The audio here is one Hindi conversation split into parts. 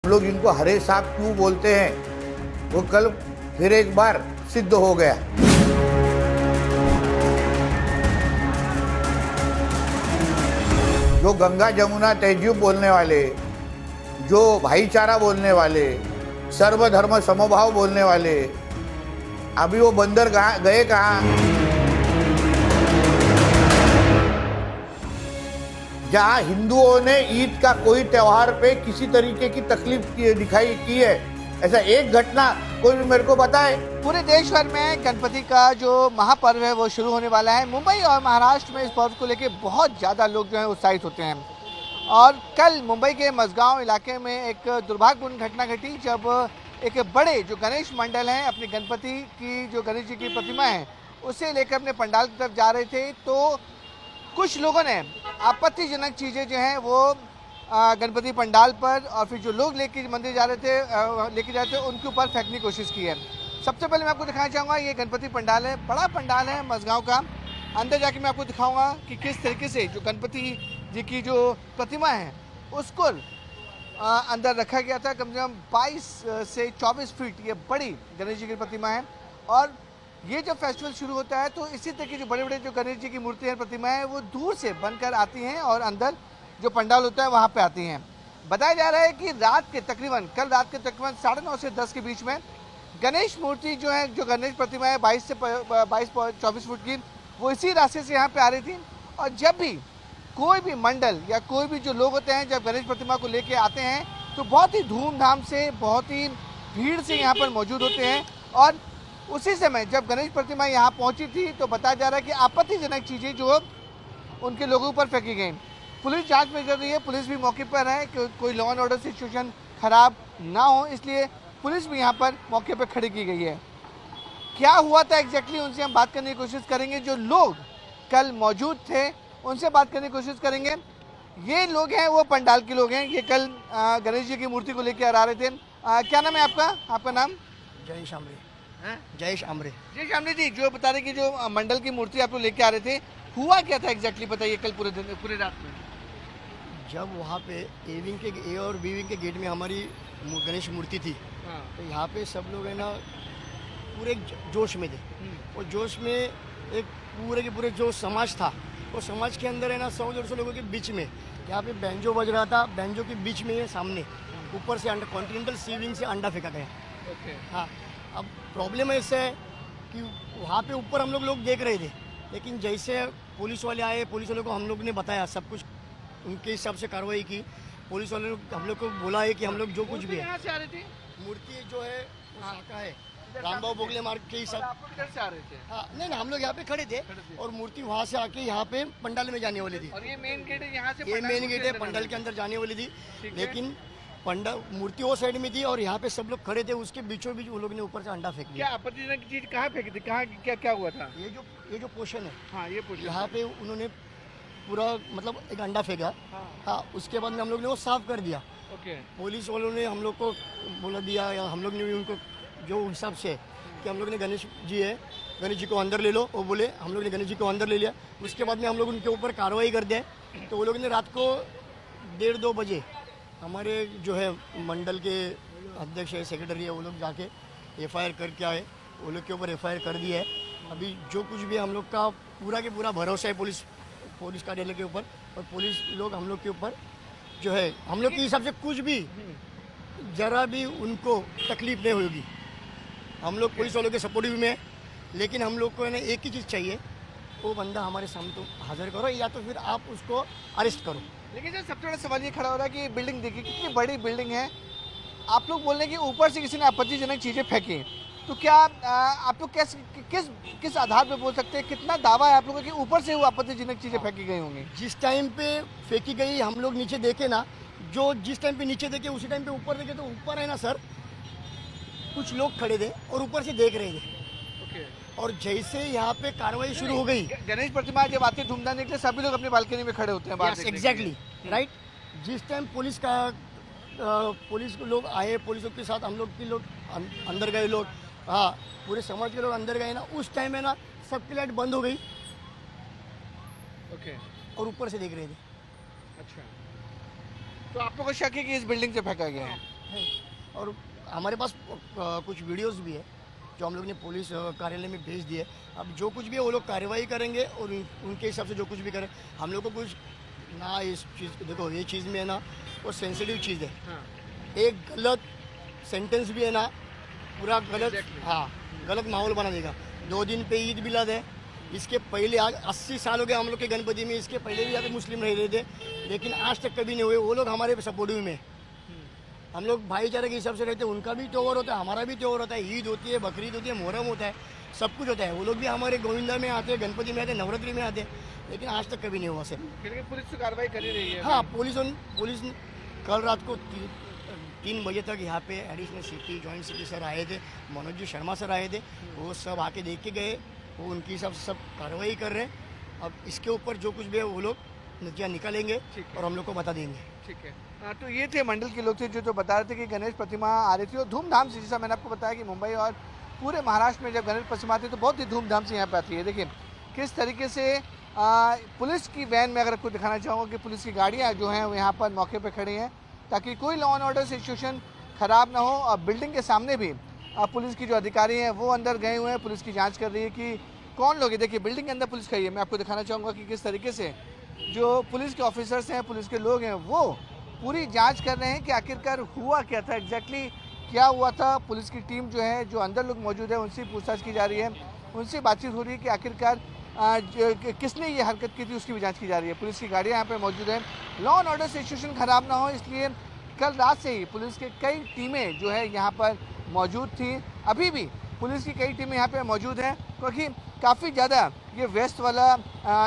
लोग इनको हरे सांप क्यों बोलते हैं वो कल फिर एक बार सिद्ध हो गया। जो गंगा जमुना तहजीब बोलने वाले, जो भाईचारा बोलने वाले, सर्वधर्म समभाव बोलने वाले, अभी वो बंदर गए कहाँ? जहाँ हिंदुओं ने ईद का कोई त्योहार पे किसी तरीके की तकलीफ दिखाई की है, ऐसा एक घटना कोई भी मेरे को बताए। पूरे देश भर में गणपति का जो महापर्व है वो शुरू होने वाला है। मुंबई और महाराष्ट्र में इस पर्व को लेकर बहुत ज़्यादा लोग जो है उत्साहित होते हैं। और कल मुंबई के मझगांव इलाके में एक दुर्भाग्यपूर्ण घटना घटी जब एक बड़े जो गणेश मंडल हैं अपने गणपति की जो गणेश जी की प्रतिमा है उसे लेकर अपने पंडाल की तरफ जा रहे थे, तो कुछ लोगों ने आपत्तिजनक चीज़ें जो हैं वो गणपति पंडाल पर और फिर जो लोग लेके मंदिर जा रहे थे उनके ऊपर फेंकने की कोशिश की है। सबसे पहले मैं आपको दिखाना चाहूँगा ये गणपति पंडाल है, बड़ा पंडाल है मझगांव का। अंदर जाके मैं आपको दिखाऊंगा कि किस तरीके से जो गणपति जी की जो प्रतिमा है उसको अंदर रखा गया था। कम से कम 22 से 24 फीट ये बड़ी गणेश जी की प्रतिमा है। और ये जब फेस्टिवल शुरू होता है तो इसी तरह की जो बड़े बड़े जो गणेश जी की मूर्ति है, प्रतिमा है, वो दूर से बनकर आती हैं और अंदर जो पंडाल होता है वहाँ पे आती हैं। बताया जा रहा है कि कल रात के तकरीबन 9:30 से 10 के बीच में गणेश मूर्ति जो है, जो गणेश प्रतिमा है 22-24 फुट की, वो इसी रास्ते से यहाँ पे आ रही थी। और जब भी कोई भी मंडल या कोई भी जो लोग होते हैं जब गणेश प्रतिमा को लेके आते हैं तो बहुत ही धूमधाम से, बहुत ही भीड़ से यहाँ पर मौजूद होते हैं। और उसी समय जब गणेश प्रतिमा यहाँ पहुँची थी तो बताया जा रहा है कि आपत्तिजनक चीज़ें जो उनके लोगों पर फेंकी गई। पुलिस जांच में चल रही है, पुलिस भी मौके पर है कि कोई लॉ एंड ऑर्डर सिचुएशन खराब ना हो, इसलिए पुलिस भी यहाँ पर मौके पर खड़ी की गई है। क्या हुआ था एग्जैक्टली उनसे हम बात करने की कोशिश करेंगे। जो लोग कल मौजूद थे उनसे बात करने की कोशिश करेंगे। ये लोग हैं वो पंडाल के लोग हैं, ये कल गणेश जी की मूर्ति को लेकर आ रहे थे। क्या नाम है आपका नाम? जयेश आमरे। जयेश आमरे जी, जो बता रहे कि जो मंडल की मूर्ति आप लोग लेके आ रहे थे, हुआ क्या था एग्जैक्टली बताइए कल पूरे रात में। जब वहाँ पे ए और बी विंग के गेट में हमारी गणेश मूर्ति थी, तो यहाँ पे सब लोग है ना पूरे जोश में थे। और जोश में एक पूरे के पूरे जो समाज था, वो समाज के अंदर है ना 100-150 लोगों के बीच में यहाँ पे बैंजो बज रहा था। बैंजो के बीच में सामने ऊपर से कॉन्टिनेंटल सी विंग से अंडा फेंका गया। हाँ, अब प्रॉब्लम ऐसा है कि वहाँ पे ऊपर हम लोग देख रहे थे, लेकिन जैसे पुलिस वाले आए, पुलिस वालों को हम लोग ने बताया, सब कुछ उनके हिसाब से कार्रवाई की। पुलिस वाले हम लोग को बोला है कि हम लोग जो कुछ भी है, मूर्ति जो है वो शाखा है रामबाबू बोगले मार्ग के हिसाब से आ रहे थे। हाँ, नहीं हम लोग यहाँ पे खड़े थे और मूर्ति वहाँ से आके यहाँ पे पंडाल में जाने वाली थी। और ये मेन गेट है, यहाँ से ये मेन गेट है, पंडाल के अंदर जाने वाली थी। लेकिन मूर्ति वो साइड में थी और यहाँ पे सब लोग खड़े थे, उसके बीचों बीच वो लोग ने ऊपर से अंडा फेंक दिया। क्या आपत्तिजनक चीज कहाँ फेंकी थी, कहाँ क्या हुआ था? ये जो पोर्शन है, हाँ ये पोर्शन, यहाँ पे उन्होंने पूरा मतलब एक अंडा फेंका। हाँ, उसके बाद में हम लोग ने वो साफ कर दिया। ओके। पुलिस वालों ने हम लोग को बोला दिया, या हम लोग ने भी उनको जो हिसाब से कि हम लोग ने गणेश जी को अंदर ले लो, वो बोले हम लोग ने गणेश जी को अंदर ले लिया। उसके बाद में हम लोग उनके ऊपर कार्रवाई कर दिया। तो वो लोग ने रात को 1:30-2 बजे हमारे जो है मंडल के अध्यक्ष है, सेक्रेटरी है, वो लोग जाके FIR करके आए। वो लोग के ऊपर FIR कर दिया है। अभी जो कुछ भी हम लोग का पूरा के पूरा भरोसा है पुलिस कार्यालय के ऊपर, और पुलिस लोग हम लोग के ऊपर जो है, हम लोग के हिसाब से कुछ भी ज़रा भी उनको तकलीफ नहीं होगी। हम लोग पुलिस वालों के सपोर्टिव में है, लेकिन हम लोग को है ना एक ही चीज़ चाहिए, वो बंदा हमारे सामने तो हाजिर करो या तो फिर आप उसको अरेस्ट करो। लेकिन सर सबसे बड़ा सवाल ये खड़ा हो रहा है कि बिल्डिंग देखिए कितनी बड़ी बिल्डिंग है। आप लोग बोल रहे हैं कि ऊपर से किसी ने आपत्तिजनक चीज़ें फेंकी, तो क्या आप लोग किस आधार पे बोल सकते हैं, कितना दावा है आप लोगों का कि ऊपर से वो आपत्तिजनक चीज़ें फेंकी गई होंगी? जिस टाइम पे फेंकी गई हम लोग नीचे देखे ना, जो जिस टाइम पे नीचे देखे उसी टाइम पे ऊपर देखे, तो ऊपर है ना सर कुछ लोग खड़े थे और ऊपर से देख रहे थे। और जैसे यहाँ पे कार्रवाई शुरू हो गई, गणेश प्रतिमा जब आती है धूमधाम देखते सभी लोग अपनी बालकनी में खड़े होते हैं। Exactly right. जिस टाइम पुलिस लोग आए, पुलिस के साथ हम लोग अंदर गए लोग, हाँ पूरे समाज के लोग अंदर गए ना, उस टाइम है ना सबकी लाइट बंद हो गई। ओके। और ऊपर से देख रहे थे। अच्छा, तो आप लोगों को शक है कि इस बिल्डिंग से फेंका गया है? है। और हमारे पास कुछ वीडियोस भी है जो हम लोग ने पुलिस कार्यालय में भेज दिए। अब जो कुछ भी है वो लोग कार्रवाई करेंगे और उनके हिसाब से जो कुछ भी करें। हम लोग को कुछ ना इस चीज़, देखो ये चीज़ में है ना वो सेंसिटिव चीज़ है। हाँ, एक गलत सेंटेंस भी है ना पूरा गलत, Exactly. हाँ, गलत माहौल बना देगा। 2 दिन पे ईद मिलाद है, इसके पहले आज 80 साल हो गए हम लोग के गणपति में, इसके पहले भी यहाँ पे मुस्लिम रह रहे थे लेकिन आज तक कभी नहीं हुए। वो लोग हमारे सपोर्टिव में, हम लोग भाईचारे के हिसाब से रहते हैं। उनका भी त्यौहार होता है, हमारा भी त्यौहार होता है, ईद होती है, बकरीद होती है, मुहर्रम होता है, सब कुछ होता है। वो लोग भी हमारे गोविंदा में आते हैं, गणपति में आते हैं, नवरात्रि में आते हैं, लेकिन आज तक कभी नहीं हुआ सर। लेकिन पुलिस तो कार्रवाई कर ही रही है। हाँ, पुलिस कल रात को 3 बजे तक यहाँ पे additional CP joint CP sir आए थे, मनोज जी शर्मा सर आए थे, वो सब आके देख के गए, वो उनके हिसाब से सब कार्रवाई कर रहे हैं। अब इसके ऊपर जो कुछ भी है वो लोग नतीजा निकालेंगे ठीक है। और हम लोग को बता देंगे। ठीक है। तो ये थे मंडल के लोग थे जो बता रहे थे कि गणेश प्रतिमा आ रही थी और धूमधाम से, जैसा मैंने आपको बताया कि मुंबई और पूरे महाराष्ट्र में जब गणेश प्रतिमा आती है तो बहुत ही धूमधाम से यहाँ पे आती है। देखिए किस तरीके से पुलिस की वैन में, अगर आपको दिखाना चाहूँगा कि पुलिस की गाड़ियाँ जो हैं वो यहाँ पर मौके पर खड़ी हैं ताकि कोई लॉ एंड ऑर्डर सिचुएशन ख़राब ना हो। और बिल्डिंग के सामने भी पुलिस की जो अधिकारी हैं वो अंदर गए हुए हैं, पुलिस की जाँच कर रही है कि कौन लोग हैं। देखिए बिल्डिंग के अंदर पुलिस खड़ी है, मैं आपको दिखाना चाहूँगा कि किस तरीके से जो पुलिस के ऑफिसर्स हैं, पुलिस के लोग हैं, वो पूरी जांच कर रहे हैं कि आखिरकार हुआ क्या था, एग्जैक्टली क्या हुआ था। पुलिस की टीम जो है, जो अंदर लोग मौजूद है, उनसे पूछताछ की जा रही है, उनसे बातचीत हो रही है कि आखिरकार किसने ये हरकत की थी, उसकी भी जांच की जा रही है। पुलिस की गाड़ियाँ यहाँ पे मौजूद है, लॉ एंड ऑर्डर सिचुएशन खराब ना हो इसलिए कल रात से ही पुलिस के कई टीमें जो है यहाँ पर मौजूद थी। अभी भी पुलिस की कई टीमें यहाँ पे मौजूद हैं क्योंकि काफ़ी ज़्यादा ये वेस्ट वाला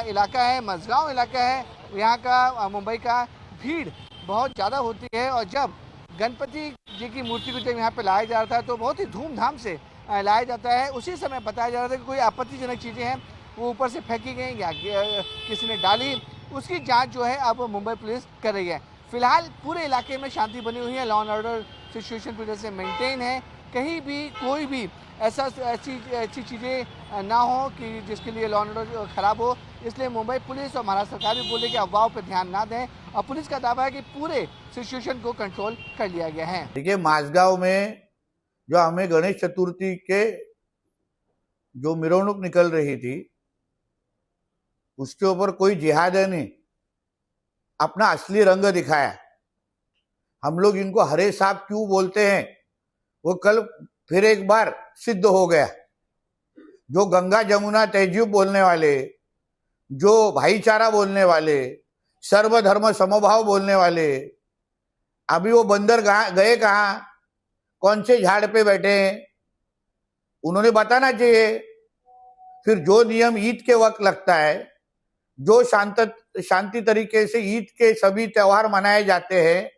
इलाका है, मझगांव इलाका है, यहाँ का मुंबई का भीड़ बहुत ज़्यादा होती है। और जब गणपति जी की मूर्ति को जब यहाँ पे लाया जाता है तो बहुत ही धूमधाम से लाया जाता है। उसी समय बताया जा रहा था कि कोई आपत्तिजनक चीज़ें हैं वो ऊपर से फेंकी गई या किसी ने डाली, उसकी जांच जो है अब मुंबई पुलिस कर रही है। फिलहाल पूरे इलाके में शांति बनी हुई है, लॉ एंड ऑर्डर सिचुएशन पूरी तरह से मेंटेन है, कहीं भी कोई भी ऐसी चीज़ें ना हो कि जिसके लिए लॉ एंड ऑर्डर ख़राब हो। इसलिए मुंबई पुलिस और महाराष्ट्र सरकार भी बोले कि अफवाहों पर ध्यान ना दें और पुलिस का दावा है कि पूरे सिचुएशन को कंट्रोल कर लिया गया है। देखिए माझगांव में जो हमें गणेश चतुर्थी के जो मिरवणूक निकल रही थी उसके ऊपर कोई जिहादी ने अपना असली रंग दिखाया। हम लोग इनको हरे साहब क्यों बोलते हैं वो कल फिर एक बार सिद्ध हो गया। जो गंगा जमुना तहजीब बोलने वाले, जो भाईचारा बोलने वाले, सर्वधर्म समभाव बोलने वाले, अभी वो बंदर गए कहाँ, कौन से झाड़ पे बैठे हैं, उन्होंने बताना चाहिए। फिर जो नियम ईद के वक्त लगता है, जो शांति तरीके से ईद के सभी त्योहार मनाए जाते हैं,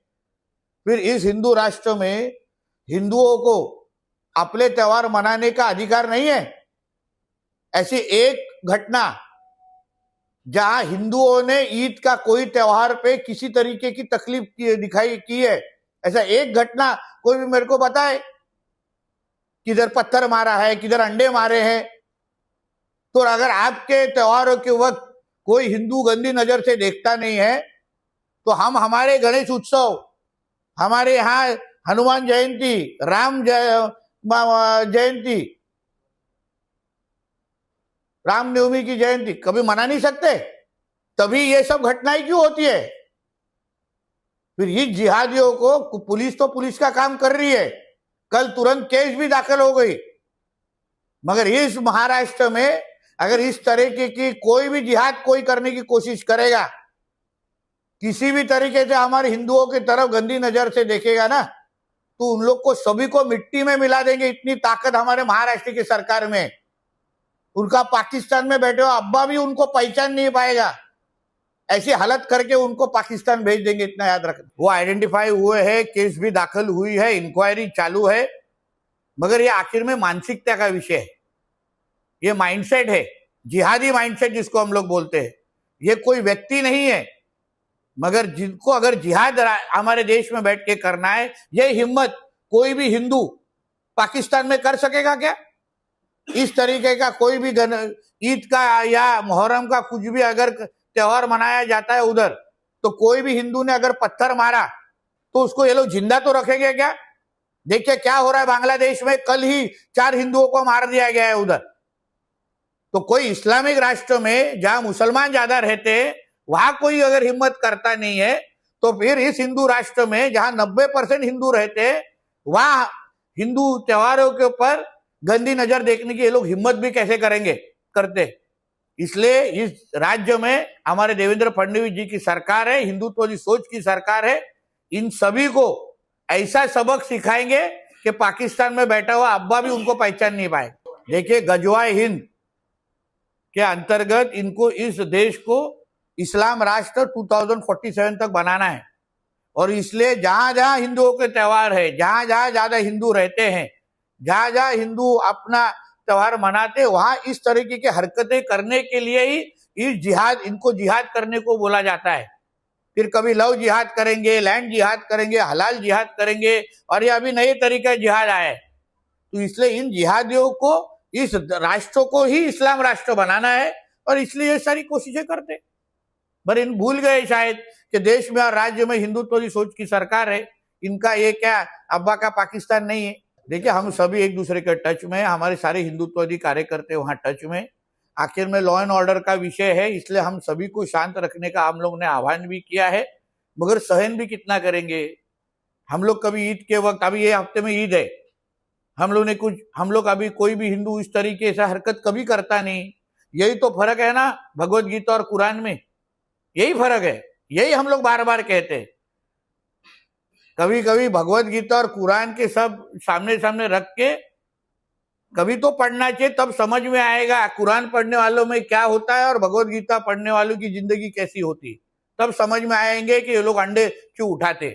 फिर इस हिंदू राष्ट्र में हिंदुओं को अपने त्योहार मनाने का अधिकार नहीं है। ऐसी एक घटना जहां हिंदुओं ने ईद का कोई त्योहार पे किसी तरीके की तकलीफ दिखाई की है, ऐसा एक घटना कोई भी मेरे को बताए। किधर पत्थर मारा है, किधर अंडे मारे हैं। तो अगर आपके त्योहारों के वक्त कोई हिंदू गंदी नजर से देखता नहीं है तो हम हमारे गणेश उत्सव, हमारे यहाँ हनुमान जयंती, राम जयंती, रामनवमी की जयंती कभी मना नहीं सकते? तभी ये सब घटनाएं क्यों होती है? फिर इस जिहादियों को पुलिस तो पुलिस का काम कर रही है, कल तुरंत केस भी दाखिल हो गई। मगर इस महाराष्ट्र में अगर इस तरीके की कोई भी जिहाद कोई करने की कोशिश करेगा, किसी भी तरीके से हमारे हिंदुओं की तरफ गंदी नजर से देखेगा ना, तो उन लोग को सभी को मिट्टी में मिला देंगे। इतनी ताकत हमारे महाराष्ट्र की सरकार में। उनका पाकिस्तान में बैठे हुआ अब्बा भी उनको पहचान नहीं पाएगा। ऐसी हालत करके उनको पाकिस्तान भेज देंगे, इतना याद रखना। वो आइडेंटिफाई हुए हैं, केस भी दाखिल हुई है, इंक्वायरी चालू है। मगर ये आखिर में मानसिकता का विषय है, ये माइंडसेट है, जिहादी माइंडसेट जिसको हम लोग बोलते हैं। ये कोई व्यक्ति नहीं है, मगर जिनको अगर जिहाद हमारे देश में बैठ के करना है, ये हिम्मत कोई भी हिंदू पाकिस्तान में कर सकेगा क्या? इस तरीके का कोई भी ईद का या मुहर्रम का कुछ भी अगर त्योहार मनाया जाता है उधर, तो कोई भी हिंदू ने अगर पत्थर मारा तो उसको ये लोग जिंदा तो रखेंगे क्या? देखिए क्या हो रहा है बांग्लादेश में, कल ही 4 हिंदुओं को मार दिया गया है उधर। तो कोई इस्लामिक राष्ट्र में जहां मुसलमान ज्यादा रहते हैं वहां कोई अगर हिम्मत करता नहीं है, तो फिर इस हिंदू राष्ट्र में जहां 90% हिंदू रहते हैं वहां हिंदू त्योहारों के ऊपर गंदी नजर देखने की ये लोग हिम्मत भी कैसे करेंगे करते। इसलिए इस राज्य में हमारे देवेंद्र फडणवीस जी की सरकार है, हिंदुत्व की सोच की सरकार है। इन सभी को ऐसा सबक सिखाएंगे कि पाकिस्तान में बैठा हुआ अब्बा भी उनको पहचान नहीं पाए। देखिए गजवाए हिंद के अंतर्गत इनको इस देश को इस्लाम राष्ट्र 2047 तक बनाना है, और इसलिए जहां जहां हिंदुओं के त्योहार है, जहां जहां ज्यादा हिंदू रहते हैं, जहां जहां हिंदू अपना त्योहार मनाते, वहां इस तरीके की हरकतें करने के लिए ही इनको जिहाद करने को बोला जाता है। फिर कभी लव जिहाद करेंगे, लैंड जिहाद करेंगे, हलाल जिहाद करेंगे, और ये अभी नए तरीका जिहाद आया है। तो इसलिए इन जिहादियों को, इस राष्ट्र को ही इस्लाम राष्ट्र बनाना है, और इसलिए ये सारी कोशिशें करते। पर इन भूल गए शायद कि देश में और राज्य में हिंदुत्व की सोच की सरकार है, इनका ये क्या अब्बा का पाकिस्तान नहीं है। देखिए हम सभी एक दूसरे के टच में, हमारे सारे हिंदुत्ववादी कार्यकर्ता वहां टच में। आखिर में लॉ एंड ऑर्डर का विषय है, इसलिए हम सभी को शांत रखने का हम लोग ने आह्वान भी किया है, मगर सहन भी कितना करेंगे। हम लोग कभी ईद के वक्त, अभी ये हफ्ते में ईद है, हम लोग अभी कोई भी हिंदू इस तरीके से हरकत कभी करता नहीं। यही तो फर्क है ना भगवत गीता और कुरान में, यही फर्क है, यही हम लोग बार बार कहते हैं। कभी कभी भगवत गीता और कुरान के सब सामने सामने रख के कभी तो पढ़ना चाहिए, तब समझ में आएगा कुरान पढ़ने वालों में क्या होता है और भगवत गीता पढ़ने वालों की जिंदगी कैसी होती, तब समझ में आएंगे कि ये लोग अंडे क्यों उठाते।